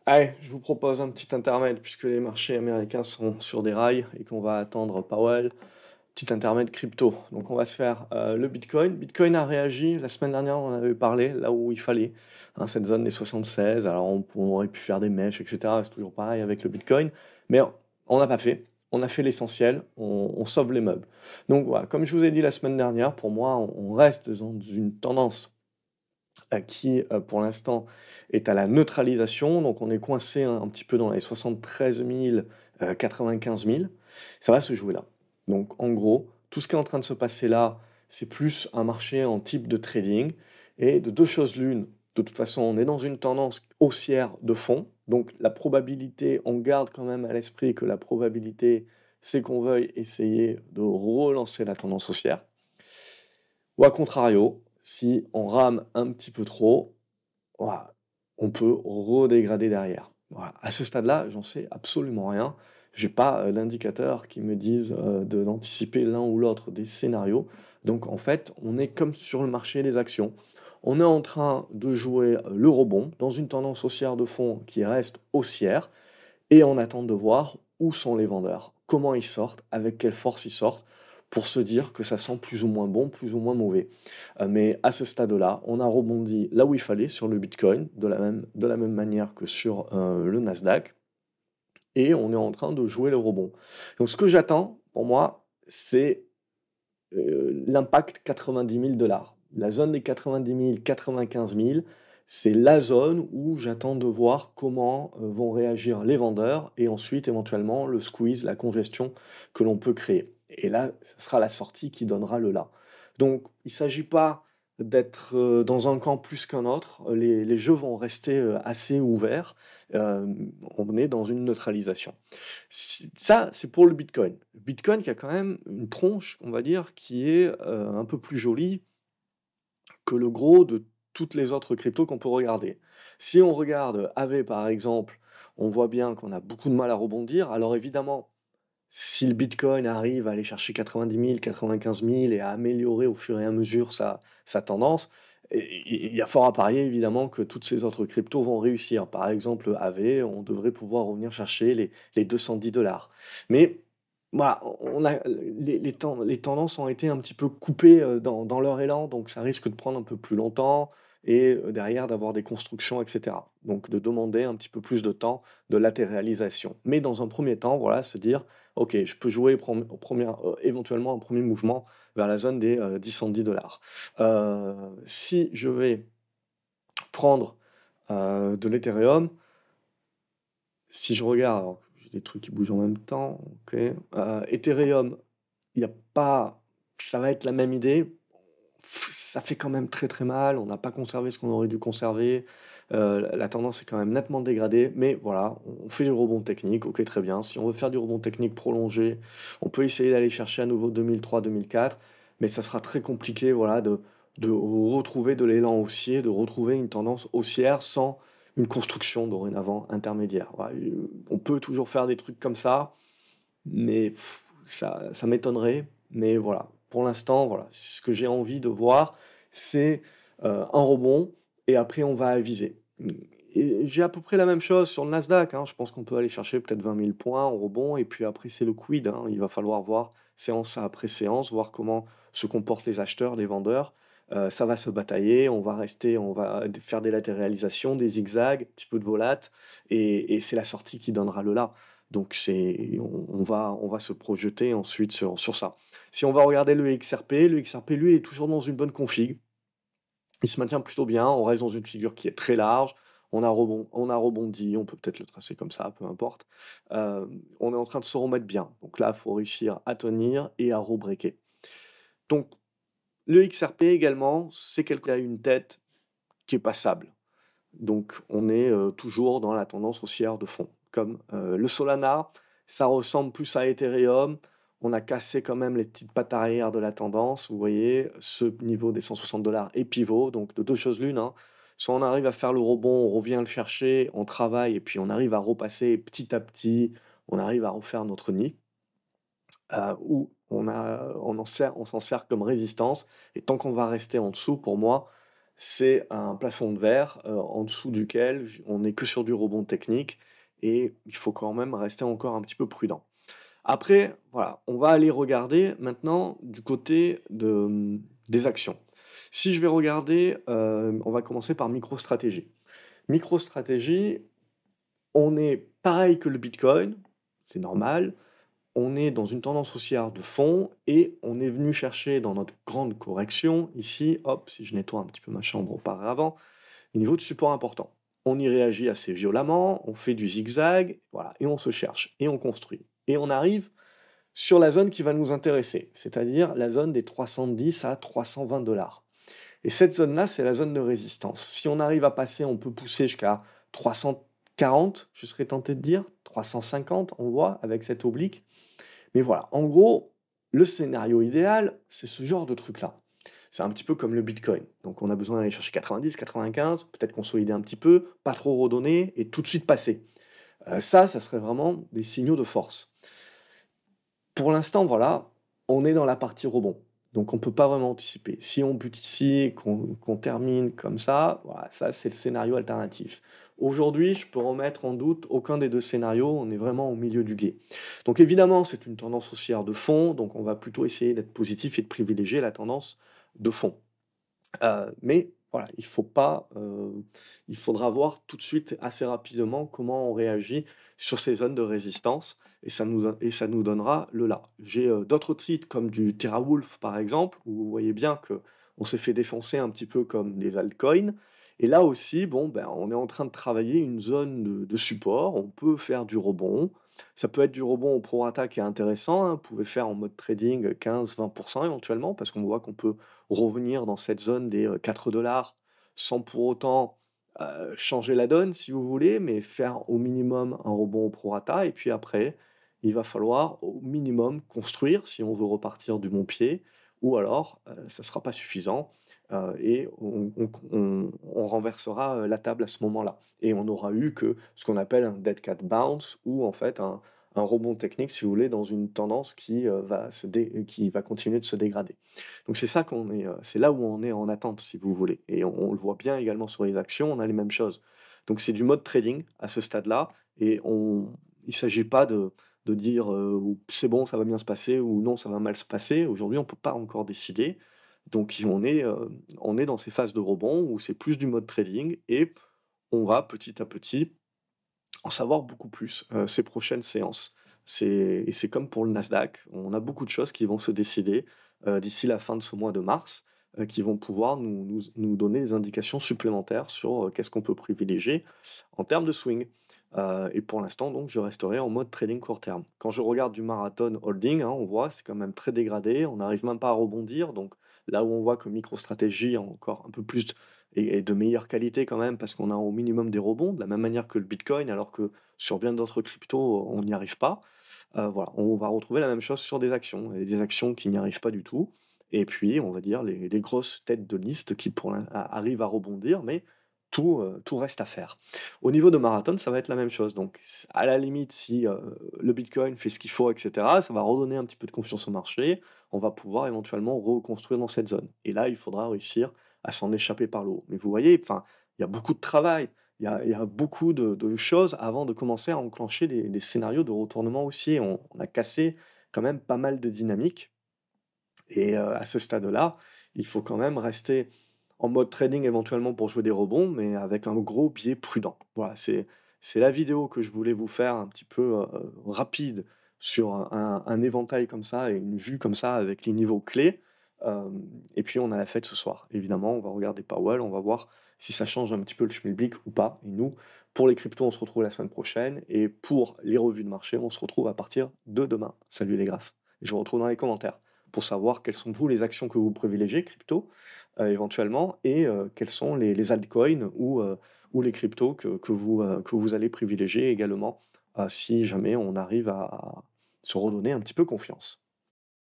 Allez, je vous propose un petit intermède puisque les marchés américains sont sur des rails et qu'on va attendre Powell. Petit intermède crypto. Donc on va se faire le Bitcoin. Bitcoin a réagi la semaine dernière, on en avait parlé là où il fallait, hein, cette zone des 76. Alors on aurait pu faire des mèches, etc. C'est toujours pareil avec le Bitcoin, mais on n'a pas fait. On a fait l'essentiel, on sauve les meubles. Donc voilà, comme je vous ai dit la semaine dernière, pour moi, on reste dans une tendance qui, pour l'instant, est à la neutralisation. Donc on est coincé un petit peu dans les 73 000, 95 000. Ça va se jouer là. Donc en gros, tout ce qui est en train de se passer là, c'est plus un marché en type de trading. Et de deux choses l'une, de toute façon, on est dans une tendance haussière de fond. Donc la probabilité, on garde quand même à l'esprit que la probabilité, c'est qu'on veuille essayer de relancer la tendance haussière. Ou à contrario, si on rame un petit peu trop, voilà, on peut redégrader derrière. Voilà. À ce stade-là, j'en sais absolument rien. J'ai pas d'indicateurs qui me disent d'anticiper l'un ou l'autre des scénarios. Donc en fait, on est comme sur le marché des actions. On est en train de jouer le rebond dans une tendance haussière de fond qui reste haussière et on attend de voir où sont les vendeurs, comment ils sortent, avec quelle force ils sortent, pour se dire que ça sent plus ou moins bon, plus ou moins mauvais. Mais à ce stade-là, on a rebondi là où il fallait sur le Bitcoin, de la même manière que sur le Nasdaq, et on est en train de jouer le rebond. Donc ce que j'attends, pour moi, c'est l'impact 90 000 dollars. La zone des 90 000, 95 000, c'est la zone où j'attends de voir comment vont réagir les vendeurs et ensuite éventuellement le squeeze, la congestion que l'on peut créer. Et là, ce sera la sortie qui donnera le là. Donc, il ne s'agit pas d'être dans un camp plus qu'un autre. Les jeux vont rester assez ouverts. Euh, on est dans une neutralisation. Ça, c'est pour le Bitcoin. Le Bitcoin qui a quand même une tronche, on va dire, qui est un peu plus jolie que le gros de toutes les autres cryptos qu'on peut regarder. Si on regarde AV par exemple, on voit bien qu'on a beaucoup de mal à rebondir. Alors évidemment, si le Bitcoin arrive à aller chercher 90 000, 95 000 et à améliorer au fur et à mesure sa tendance, il y a fort à parier évidemment que toutes ces autres cryptos vont réussir. Par exemple, AV, on devrait pouvoir revenir chercher les 210 dollars. Mais voilà, les tendances ont été un petit peu coupées dans leur élan, donc ça risque de prendre un peu plus longtemps et derrière d'avoir des constructions, etc. Donc de demander un petit peu plus de temps de latéralisation. Mais dans un premier temps, voilà, se dire, ok, je peux jouer éventuellement un premier mouvement vers la zone des 10 dollars. Si je vais prendre de l'Ethereum, si je regarde, alors, j'ai des trucs qui bougent en même temps, ok. Ethereum, il n'y a pas, ça va être la même idée. Ça fait quand même très très mal. On n'a pas conservé ce qu'on aurait dû conserver. La tendance est quand même nettement dégradée. Mais voilà, on fait du rebond technique. Ok, très bien. Si on veut faire du rebond technique prolongé, on peut essayer d'aller chercher à nouveau 2003-2004. Mais ça sera très compliqué, voilà, de retrouver de l'élan haussier, de retrouver une tendance haussière sans une construction dorénavant intermédiaire. Voilà, on peut toujours faire des trucs comme ça, mais ça m'étonnerait. Mais voilà, pour l'instant, voilà, ce que j'ai envie de voir, c'est un rebond et après on va aviser. Et j'ai à peu près la même chose sur le Nasdaq, hein. Je pense qu'on peut aller chercher peut-être 20 000 points en rebond et puis après c'est le quid, hein. Il va falloir voir séance après séance, voir comment se comportent les acheteurs, les vendeurs. Ça va se batailler, on va faire des latéralisations, des zigzags, un petit peu de volate, et c'est la sortie qui donnera le là. Donc on va se projeter ensuite sur ça. Si on va regarder le XRP lui est toujours dans une bonne config. Il se maintient plutôt bien, on reste dans une figure qui est très large, on a rebondi, on peut peut-être le tracer comme ça, peu importe. On est en train de se remettre bien. Donc là, il faut réussir à tenir et à rebreaker. Donc le XRP également, c'est quelqu'un qui a une tête qui est passable. Donc on est toujours dans la tendance haussière de fond. Comme le Solana, ça ressemble plus à Ethereum. On a cassé quand même les petites pattes arrière de la tendance. Vous voyez, ce niveau des 160 dollars est pivot. Donc de deux choses l'une, hein. Soit on arrive à faire le rebond, on revient le chercher, on travaille et puis on arrive à repasser petit à petit, on arrive à refaire notre nid. Ou on s'en sert comme résistance. Et tant qu'on va rester en dessous, pour moi, c'est un plafond de verre, en dessous duquel on n'est que sur du rebond technique et il faut quand même rester encore un petit peu prudent. Après, voilà, on va aller regarder maintenant du côté des actions. Si je vais regarder, on va commencer par MicroStrategy. MicroStrategy, on est pareil que le Bitcoin, c'est normal. On est dans une tendance haussière de fond et on est venu chercher dans notre grande correction ici, hop, si je nettoie un petit peu ma chambre auparavant, un niveau de support important. On y réagit assez violemment, on fait du zigzag, voilà, et on se cherche, et on construit. Et on arrive sur la zone qui va nous intéresser, c'est-à-dire la zone des 310 à 320 dollars. Et cette zone-là, c'est la zone de résistance. Si on arrive à passer, on peut pousser jusqu'à 340, je serais tenté de dire, 350, on voit, avec cette oblique. Mais voilà, en gros, le scénario idéal, c'est ce genre de truc-là. C'est un petit peu comme le Bitcoin. Donc on a besoin d'aller chercher 90, 95, peut-être consolider un petit peu, pas trop redonner et tout de suite passer. Ça serait vraiment des signaux de force. Pour l'instant, voilà, on est dans la partie rebond. Donc on ne peut pas vraiment anticiper. Si on bute ici, qu'on termine comme ça, voilà, ça c'est le scénario alternatif. Aujourd'hui, je peux remettre en doute aucun des deux scénarios, on est vraiment au milieu du gué. Donc évidemment, c'est une tendance haussière de fond, donc on va plutôt essayer d'être positif et de privilégier la tendance de fond. Mais voilà, il faudra voir tout de suite, assez rapidement, comment on réagit sur ces zones de résistance et ça nous donnera le là. J'ai, d'autres titres comme du TeraWulf, par exemple, où vous voyez bien que on s'est fait défoncer un petit peu comme des altcoins et là aussi, bon, ben, on est en train de travailler une zone de support. On peut faire du rebond. Ça peut être du rebond au prorata qui est intéressant, hein. Vous pouvez faire en mode trading 15-20 éventuellement parce qu'on voit qu'on peut revenir dans cette zone des 4 dollars sans pour autant changer la donne, si vous voulez, mais faire au minimum un rebond au prorata. Et puis après, il va falloir au minimum construire si on veut repartir du bon pied, ou alors ça ne sera pas suffisant et on renversera la table à ce moment-là. Et on n'aura eu que ce qu'on appelle un dead cat bounce, ou en fait un rebond technique, si vous voulez, dans une tendance qui va continuer de se dégrader. Donc c'est ça c'est là où on est en attente, si vous voulez. Et on le voit bien également sur les actions, on a les mêmes choses. Donc c'est du mode trading à ce stade-là, et il ne s'agit pas de dire c'est bon, ça va bien se passer, ou non, ça va mal se passer. Aujourd'hui, on ne peut pas encore décider. Donc on est dans ces phases de rebond où c'est plus du mode trading, et on va petit à petit en savoir beaucoup plus ces prochaines séances. Et c'est comme pour le Nasdaq, on a beaucoup de choses qui vont se décider d'ici la fin de ce mois de mars, qui vont pouvoir nous donner des indications supplémentaires sur qu'est-ce qu'on peut privilégier en termes de swing. Et pour l'instant, donc, je resterai en mode trading court terme. Quand je regarde du marathon holding, hein, on voit c'est quand même très dégradé, on n'arrive même pas à rebondir. Donc là où on voit que MicroStrategy a encore un peu plus et de meilleure qualité quand même, parce qu'on a au minimum des rebonds, de la même manière que le Bitcoin, alors que sur bien d'autres cryptos, on n'y arrive pas. Voilà, on va retrouver la même chose sur des actions, et des actions qui n'y arrivent pas du tout. Et puis, on va dire, les grosses têtes de liste qui arrivent à rebondir, mais tout reste à faire. Au niveau de marathon, ça va être la même chose. Donc, à la limite, si le Bitcoin fait ce qu'il faut, etc., ça va redonner un petit peu de confiance au marché. On va pouvoir éventuellement reconstruire dans cette zone. Et là, il faudra réussir à s'en échapper par le haut. Mais vous voyez, enfin, il y a beaucoup de travail, il y a beaucoup de choses avant de commencer à enclencher des scénarios de retournement haussier. On a cassé quand même pas mal de dynamiques. Et à ce stade-là, il faut quand même rester en mode trading éventuellement pour jouer des rebonds, mais avec un gros biais prudent. Voilà, c'est la vidéo que je voulais vous faire un petit peu rapide sur un éventail comme ça et une vue comme ça avec les niveaux clés. Et puis on a la fête ce soir. Évidemment, on va regarder Powell, on va voir si ça change un petit peu le schmilblick ou pas. Et nous, pour les cryptos, on se retrouve la semaine prochaine. Et pour les revues de marché, on se retrouve à partir de demain. Salut les graphes. Et je vous retrouve dans les commentaires pour savoir quelles sont vous les actions que vous privilégiez, crypto, éventuellement, et quels sont les altcoins ou les cryptos que vous allez privilégier également, si jamais on arrive à se redonner un petit peu confiance.